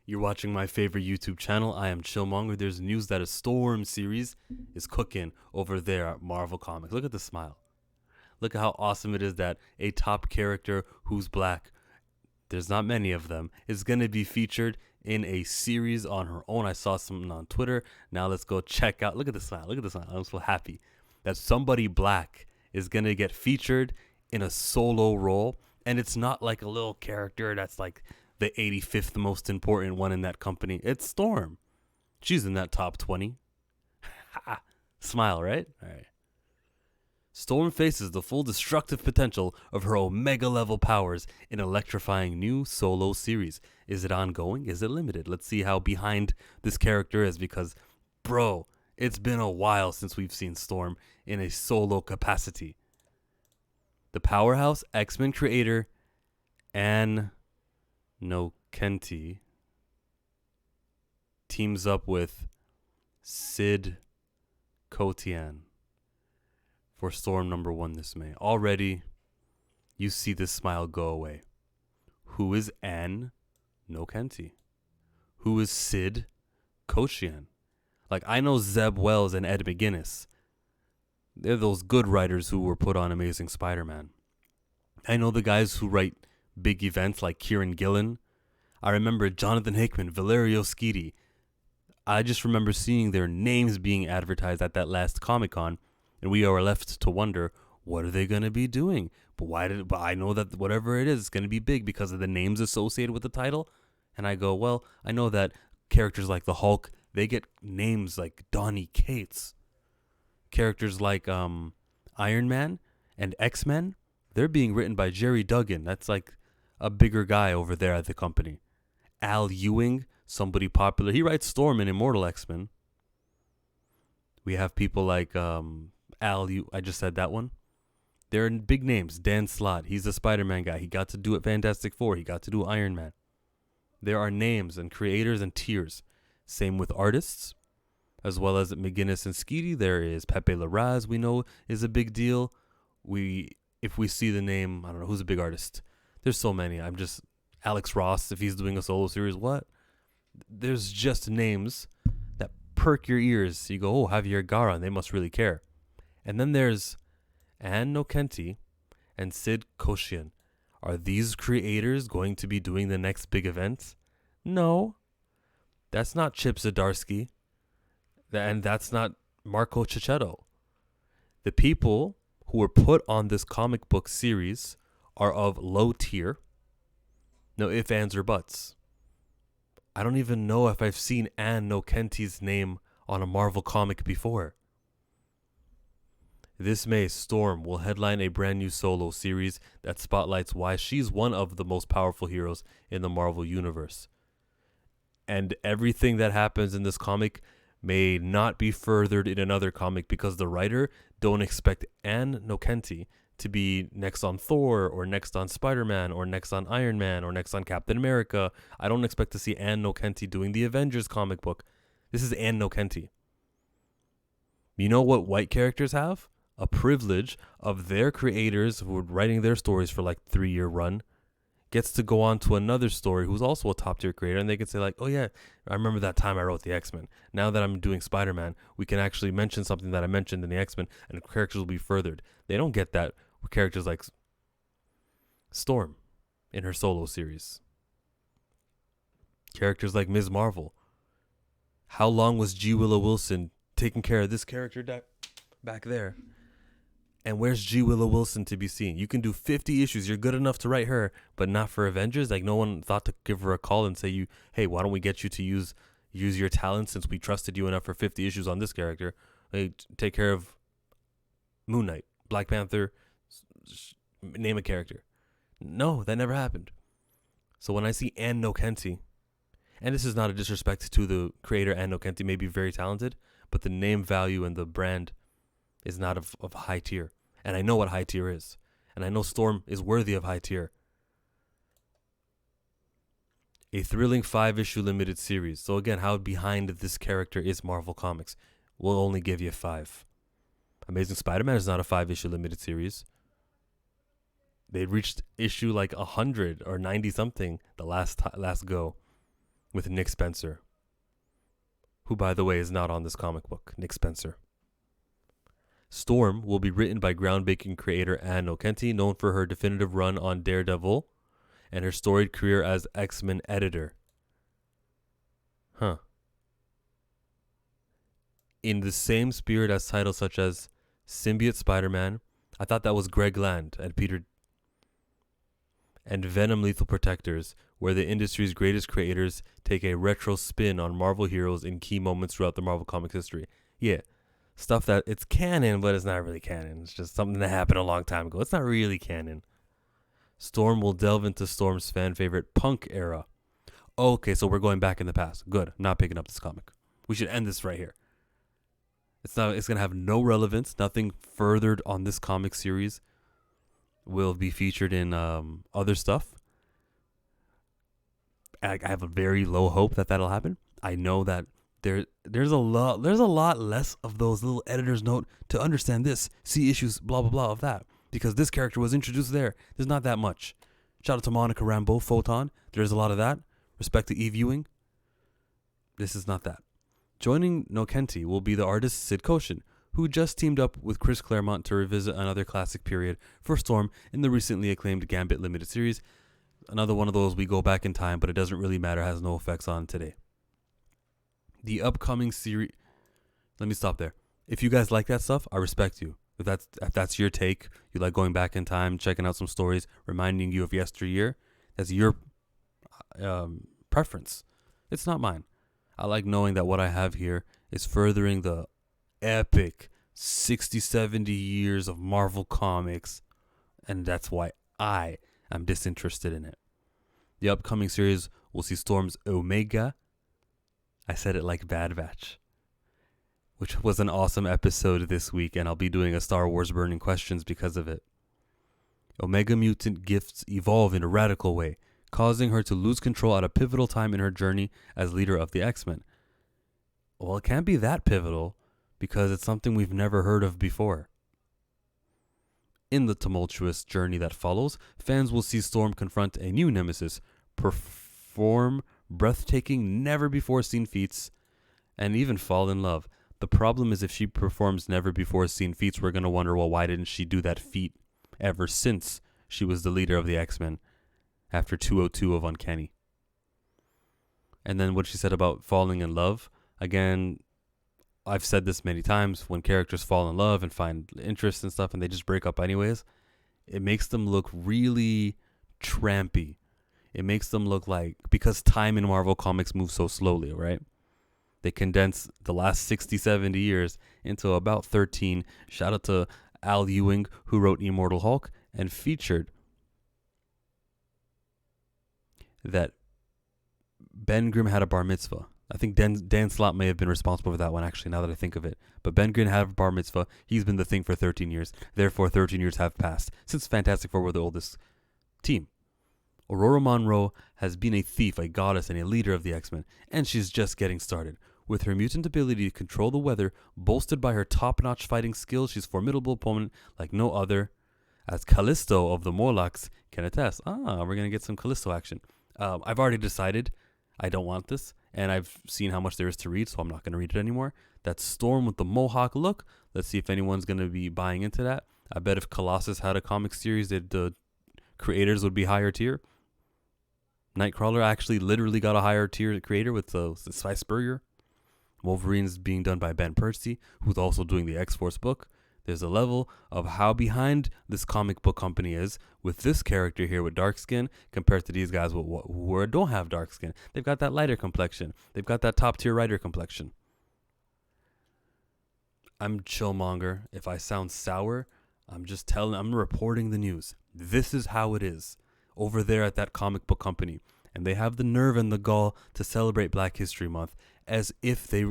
You're watching my favorite YouTube channel. I am Chillmonger. There's news that a Storm series is cooking over there at Marvel Comics. Look at the smile. Look at how awesome it is that a top character who's black, there's not many of them, is going to be featured in a series on her own. I saw something on Twitter. Now let's go check out. Look at the smile. Look at the smile. I'm so happy that somebody black is going to get featured in a solo role. And it's not like a little character that's like the 85th most important one in that company. It's Storm. She's in that top 20. Smile, right? All right. Storm faces the full destructive potential of her Omega level powers in electrifying new solo series. Is it ongoing? Is it limited? Let's see how behind this character is because, bro, it's been a while since we've seen Storm in a solo capacity. The powerhouse X-Men creator ANN NOCENTI teams up with Sid Kotian for Storm #1 this May. Already, you see this smile go away. Who is ANN NOCENTI? Who is Sid Kotian? Like, I know Zeb Wells and Ed McGuinness. They're those good writers who were put on Amazing Spider-Man. I know the guys who write big events like Kieran Gillen. I remember Jonathan Hickman, Valerio Schiti. I just remember seeing their names being advertised at that last Comic-Con, and we are left to wonder, what are they going to be doing? But I know that whatever it is, it's going to be big because of the names associated with the title. And I go, well, I know that characters like the Hulk, they get names like Donny Cates. Characters like Iron Man and X-Men, they're being written by Jerry Duggan. That's like a bigger guy over there at the company. Al Ewing, somebody popular. He writes Storm in Immortal X-Men. We have people like I just said that one. They're big names. Dan Slott, he's the Spider-Man guy. He got to do it Fantastic Four. He got to do Iron Man. There are names and creators and tiers. Same with artists. As well as McGuinness and Schiti, there is Pepe Larraz, we know is a big deal. If we see the name, I don't know, who's a big artist? There's so many. Alex Ross, if he's doing a solo series, what? There's just names that perk your ears. You go, oh, Javier Garra, they must really care. And then there's ANN NOCENTI and Sid Kotian. Are these creators going to be doing the next big event? No. That's not Chip Zdarsky. And that's not Marco Cicchetto. The people who were put on this comic book series are of low tier. No ifs, ands, or buts. I don't even know if I've seen ANN NOCENTI's name on a Marvel comic before. This May, Storm will headline a brand new solo series that spotlights why she's one of the most powerful heroes in the Marvel Universe. And everything that happens in this comic may not be furthered in another comic because the writer don't expect ANN NOCENTI to be next on Thor or next on Spider-Man or next on Iron Man or next on Captain America. I don't expect to see ANN NOCENTI doing the Avengers comic book. This is ANN NOCENTI. You know what white characters have? A privilege of their creators who are writing their stories for like 3-year run gets to go on to another story who's also a top tier creator, and they can say like, oh yeah, I remember that time I wrote the X-Men. Now that I'm doing Spider-Man, we can actually mention something that I mentioned in the X-Men and the characters will be furthered. They don't get that with characters like Storm in her solo series. Characters like Ms. Marvel. How long was G. Willow Wilson taking care of this character back there? And where's G. Willow Wilson to be seen? You can do 50 issues. You're good enough to write her, but not for Avengers. Like, no one thought to give her a call and say, hey, why don't we get you to use your talent since we trusted you enough for 50 issues on this character? Hey, take care of Moon Knight, Black Panther, name a character. No, that never happened. So when I see ANN NOCENTI, and this is not a disrespect to the creator, ANN NOCENTI may be very talented, but the name value and the brand is not of high tier. And I know what high tier is. And I know Storm is worthy of high tier. A thrilling 5-issue limited series. So again, how behind this character is Marvel Comics? We'll only give you 5. Amazing Spider-Man is not a 5-issue limited series. They reached issue like 100 or 90 something the last go. with Nick Spencer, who, by the way, is not on this comic book. Nick Spencer. Storm will be written by groundbreaking creator ANN NOCENTI, known for her definitive run on Daredevil and her storied career as X-Men editor. In the same spirit as titles such as Symbiote Spider-Man, I thought that was Greg Land and Peter, and Venom Lethal Protectors, where the industry's greatest creators take a retro spin on Marvel heroes in key moments throughout the Marvel Comics history. Yeah, stuff that it's canon, but it's not really canon. It's just something that happened a long time ago. It's not really canon. Storm will delve into Storm's fan favorite punk era. Okay, so we're going back in the past. Good. Not picking up this comic. We should end this right here. It's gonna have no relevance. Nothing furthered on this comic series will be featured in other stuff. I have a very low hope that that'll happen. I know that there's a lot less of those little editor's note to understand this, see issues, blah blah blah of that, because this character was introduced there. There's not that much. Shout out to Monica Rambeau, Photon. There's a lot of that. Respect to Eve Ewing. This is not that. Joining NOCENTI will be the artist Sid Kotian, who just teamed up with Chris Claremont to revisit another classic period for Storm in the recently acclaimed Gambit limited series. Another one of those we go back in time, but it doesn't really matter, has no effects on today. The upcoming series... Let me stop there. If you guys like that stuff, I respect you. If that's your take, you like going back in time, checking out some stories, reminding you of yesteryear, that's your preference. It's not mine. I like knowing that what I have here is furthering the epic 60, 70 years of Marvel Comics, and that's why I am disinterested in it. The upcoming series will see Storm's Omega. I said it like Bad Batch, which was an awesome episode this week, and I'll be doing a Star Wars Burning Questions because of it. Omega mutant gifts evolve in a radical way, causing her to lose control at a pivotal time in her journey as leader of the X-Men. Well, it can't be that pivotal because it's something we've never heard of before. In the tumultuous journey that follows, fans will see Storm confront a new nemesis, perform breathtaking, never-before-seen feats, and even fall in love. The problem is if she performs never-before-seen feats, we're going to wonder, well, why didn't she do that feat ever since she was the leader of the X-Men? After 202 of Uncanny. And then what she said about falling in love. Again, I've said this many times. When characters fall in love and find interest and stuff and they just break up anyways, it makes them look really trampy. It makes them look like, because time in Marvel Comics moves so slowly, right? They condense the last 60, 70 years into about 13. Shout out to Al Ewing, who wrote Immortal Hulk and featured that Ben Grimm had a bar mitzvah. I think Dan Slott may have been responsible for that one, actually, now that I think of it. But Ben Grimm had a bar mitzvah. He's been the Thing for 13 years. Therefore, 13 years have passed since Fantastic Four were the oldest team. Aurora Monroe has been a thief, a goddess, and a leader of the X-Men, and she's just getting started. With her mutant ability to control the weather, bolstered by her top-notch fighting skills, she's a formidable opponent like no other, as Callisto of the Morlocks can attest. We're going to get some Callisto action. I've already decided I don't want this, and I've seen how much there is to read, so I'm not going to read it anymore. That's Storm with the Mohawk look. Let's see if anyone's going to be buying into that. I bet if Colossus had a comic series, that the creators would be higher tier. Nightcrawler actually literally got a higher tier creator with the Spice Spurrier. Wolverine's being done by Ben Percy, who's also doing the X-Force book. There's a level of how behind this comic book company is with this character here with dark skin compared to these guys who don't have dark skin. They've got that lighter complexion. They've got that top tier writer complexion. I'm chillmonger. If I sound sour, I'm reporting the news. This is how it is over there at that comic book company. And they have the nerve and the gall to celebrate Black History Month as if they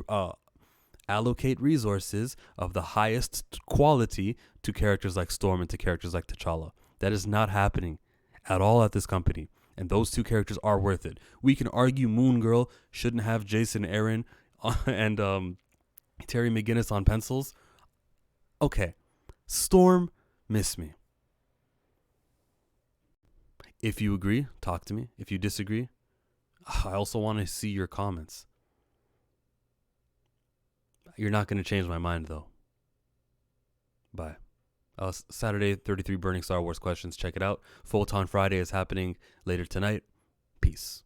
allocate resources of the highest quality to characters like Storm and to characters like T'Challa. That is not happening at all at this company. And those two characters are worth it. We can argue Moon Girl shouldn't have Jason Aaron and Terry McGinnis on pencils. Okay. Storm, miss me. If you agree, talk to me. If you disagree, I also want to see your comments. You're not going to change my mind, though. Bye. Saturday, 33 burning Star Wars questions. Check it out. Photon Friday is happening later tonight. Peace.